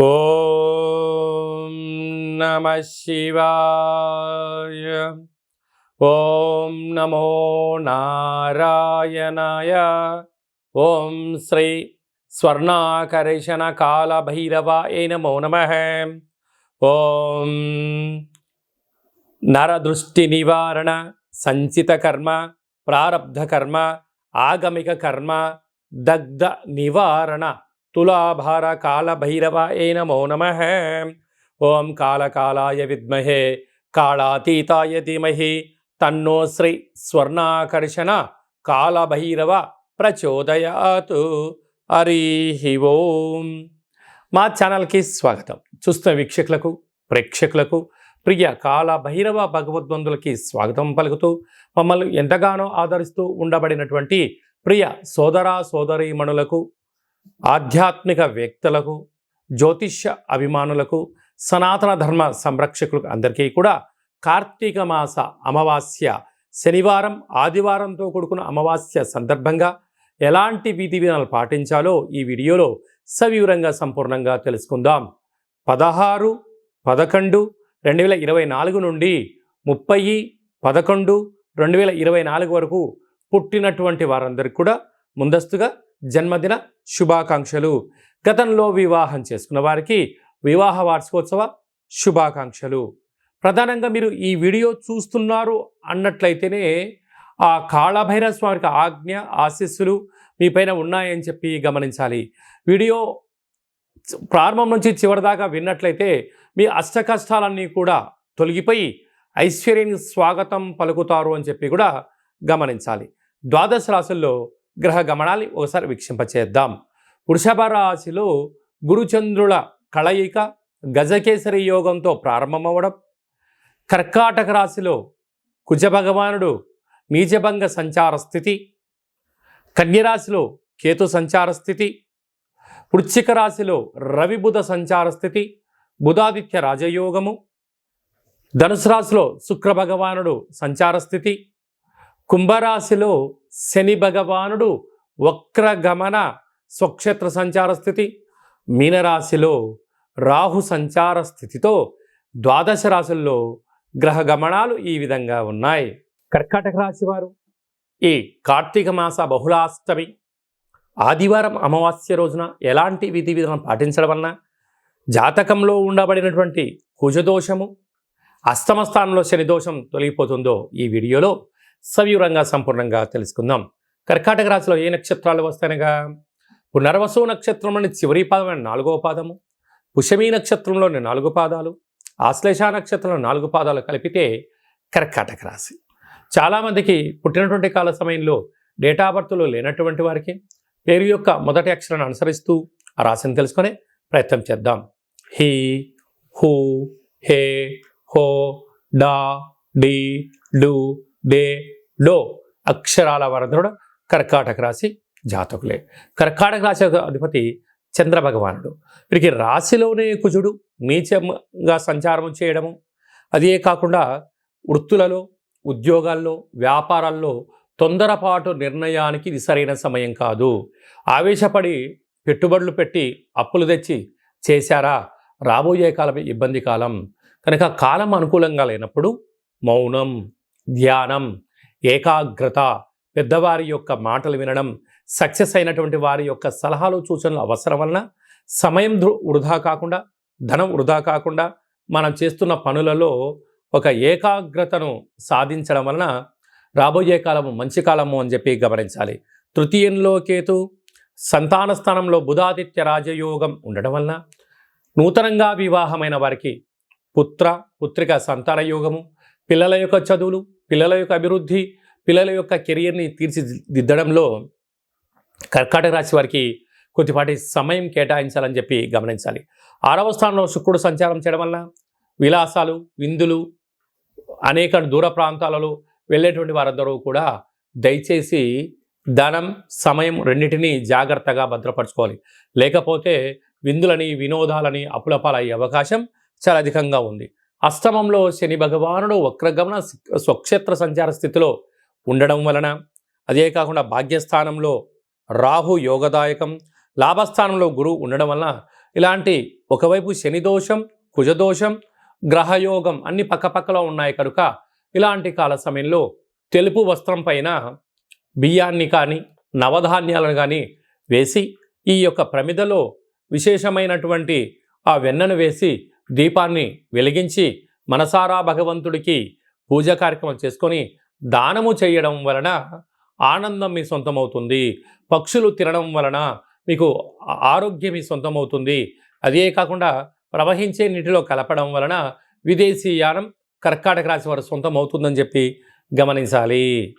ఓం నమః శివాయ. ఓం నమో నారాయణాయ. ఓం శ్రీ స్వర్ణాకర్షణ కాళభైరవాయ నమో నమః. ఓం నరదృష్టి నివారణ సంచిత కర్మ ప్రారబ్ధ కర్మ ఆగమిక కర్మ దగ్ధ నివారణ తులాభార కాళభైరవాయ నమో నమః. ఓం కాళకాలాయ విద్మహే కాళాతీతాయ ధీమహి తన్నో శ్రీ స్వర్ణాకర్షణ కాళభైరవ ప్రచోదయాత్. హరి ఓం. మా ఛానల్కి స్వాగతం. చూస్తున్న వీక్షకులకు ప్రేక్షకులకు ప్రియ కాళభైరవ భగవద్బంధులకి స్వాగతం పలుకుతూ మమ్మల్ని ఎంతగానో ఆదరిస్తూ ఉండబడినటువంటి ప్రియ సోదర సోదరీమణులకు, ఆధ్యాత్మిక వ్యక్తులకు, జ్యోతిష్య అభిమానులకు, సనాతన ధర్మ సంరక్షకులకు అందరికీ కూడా కార్తీక మాస అమావాస్య శనివారం ఆదివారంతో కూడుకున్న అమావాస్య సందర్భంగా ఎలాంటి విధి విధానాలు పాటించాలో ఈ వీడియోలో సవివరంగా సంపూర్ణంగా తెలుసుకుందాం. 16/11/2024 నుండి 30/11/2024 వరకు పుట్టినటువంటి వారందరికీ కూడా ముందస్తుగా జన్మదిన శుభాకాంక్షలు. గతంలో వివాహం చేసుకున్న వారికి వివాహ వార్షికోత్సవ శుభాకాంక్షలు. ప్రధానంగా మీరు ఈ వీడియో చూస్తున్నారు అన్నట్లయితేనే ఆ కాళభైరవ స్వామికి ఆజ్ఞ ఆశీస్సులు మీపైన ఉన్నాయని చెప్పి గమనించాలి. వీడియో ప్రారంభం నుంచి చివరి దాకా విన్నట్లయితే మీ అష్ట కష్టాలన్నీ కూడా తొలగిపోయి ఐశ్వర్యానికి స్వాగతం పలుకుతారు అని చెప్పి కూడా గమనించాలి. ద్వాదశ రాశుల్లో గ్రహ గమనాన్ని ఒకసారి వీక్షింపచేద్దాం. వృషభ రాశిలో గురుచంద్రుల కలయిక గజకేసరి యోగంతో ప్రారంభమవడం, కర్కాటక రాశిలో కుజభగవానుడు నీచభంగ సంచార స్థితి, కన్యరాశిలో కేతు సంచార స్థితి, వృశ్చిక రాశిలో రవి బుధ సంచార స్థితి, బుధాదిత్య రాజయోగము, ధనుసు రాశిలో శుక్ర భగవానుడు సంచార స్థితి, కుంభరాశిలో శని భగవానుడు వక్రగమన స్వక్షేత్ర సంచార స్థితి, మీనరాశిలో రాహు సంచార స్థితితో ద్వాదశ రాశుల్లో గ్రహ గమనాలు ఈ విధంగా ఉన్నాయి. కర్కాటక రాశి వారు ఈ కార్తీక మాస బహుళాష్టమి ఆదివారం అమావాస్య రోజున ఎలాంటి విధి విధానం పాటించడం వలన జాతకంలో ఉండబడినటువంటి కుజదోషము, అష్టమ స్థానంలో శని దోషం తొలగిపోతుందో ఈ వీడియోలో సవివరంగా సంపూర్ణంగా తెలుసుకుందాం. కర్కాటక రాశిలో ఏ నక్షత్రాలు వస్తాయనగా పునర్వసు నక్షత్రంలోని చివరి పాదమైన 4వ పాదము, పుష్యమీ నక్షత్రంలోని 4 పాదాలు, ఆశ్లేష నక్షత్రంలో 4 పాదాలు కలిపితే కర్కాటక రాశి. చాలామందికి పుట్టినటువంటి కాల సమయంలో డేటా బర్త్లో లేనటువంటి వారికి పేరు యొక్క మొదటి అక్షరాన్ని అనుసరిస్తూ ఆ రాశిని తెలుసుకునే ప్రయత్నం చేద్దాం. హి, హు, హే, హో, డా, డి, డు, డే, డో అక్షరాల వరదరుడు కర్కాటక రాశి జాతకులే. కర్కాటక రాశి అధిపతి చంద్ర భగవానుడు. వీరికి రాశిలోనే కుజుడు నీచంగా సంచారం చేయడము, అదే కాకుండా వృత్తులలో, ఉద్యోగాల్లో, వ్యాపారాల్లో తొందరపాటు నిర్ణయానికి ఇది సరైన సమయం కాదు. ఆవేశపడి పెట్టుబడులు పెట్టి అప్పులు తెచ్చి చేశారా, రాబోయే కాలమే ఇబ్బంది కాలం. కనుక కాలం అనుకూలంగా లేనప్పుడు మౌనం, ధ్యానం, ఏకాగ్రత, పెద్దవారి యొక్క మాటలు వినడం, సక్సెస్ అయినటువంటి వారి యొక్క సలహాలు సూచనలు అవసరం వలన సమయం వృధా కాకుండా, ధనం వృధా కాకుండా మనం చేస్తున్న పనులలో ఒక ఏకాగ్రతను సాధించడం వలన రాబోయే కాలము మంచి కాలము అని చెప్పి గమనించాలి. తృతీయంలో కేతు, సంతాన స్థానంలో బుధాదిత్య రాజయోగం ఉండడం వలన నూతనంగా వివాహమైన వారికి పుత్రిక సంతాన యోగము, పిల్లల యొక్క చదువులు, పిల్లల యొక్క అభివృద్ధి, పిల్లల యొక్క కెరియర్ని తీర్చిదిద్దడంలో కర్కాటక రాశి వారికి కొద్దిపాటి సమయం కేటాయించాలని చెప్పి గమనించాలి. 6వ స్థానంలో శుక్రుడు సంచారం చేయడం వలన విలాసాలు, విందులు, అనేక దూర ప్రాంతాలలో వెళ్ళేటువంటి వారందరూ కూడా దయచేసి ధనం, సమయం రెండింటినీ జాగ్రత్తగా భద్రపరచుకోవాలి. లేకపోతే విందులని, వినోదాలని అప్పులపాలయ్యే అవకాశం చాలా అధికంగా ఉంది. అష్టమంలో శని భగవానుడు వక్రగమన స్వక్షేత్ర సంచార స్థితిలో ఉండడం వలన, అదే కాకుండా భాగ్యస్థానంలో రాహు యోగదాయకం, లాభస్థానంలో గురువు ఉండడం వలన ఇలాంటి ఒకవైపు శని దోషం, కుజదోషం, గ్రహయోగం అన్ని పక్కపక్కలో ఉన్నాయి కనుక ఇలాంటి కాల సమయంలో తెలుపు వస్త్రం పైన బియ్యాన్ని కానీ నవధాన్యాలను కానీ వేసి ఈ యొక్క ప్రమిదలో విశేషమైనటువంటి ఆ వెన్నను వేసి దీపాన్ని వెలిగించి మనసారా భగవంతుడికి పూజ కార్యక్రమం చేసుకొని దానము చేయడం వలన ఆనందం మీ సొంతమవుతుంది. పక్షులు తినడం వలన మీకు ఆరోగ్యం మీ సొంతమవుతుంది. అదే కాకుండా ప్రవహించే నీటిలో కలపడం వలన విదేశీయానం కర్కాటక రాశి వారి సొంతం అవుతుందని చెప్పి గమనించాలి.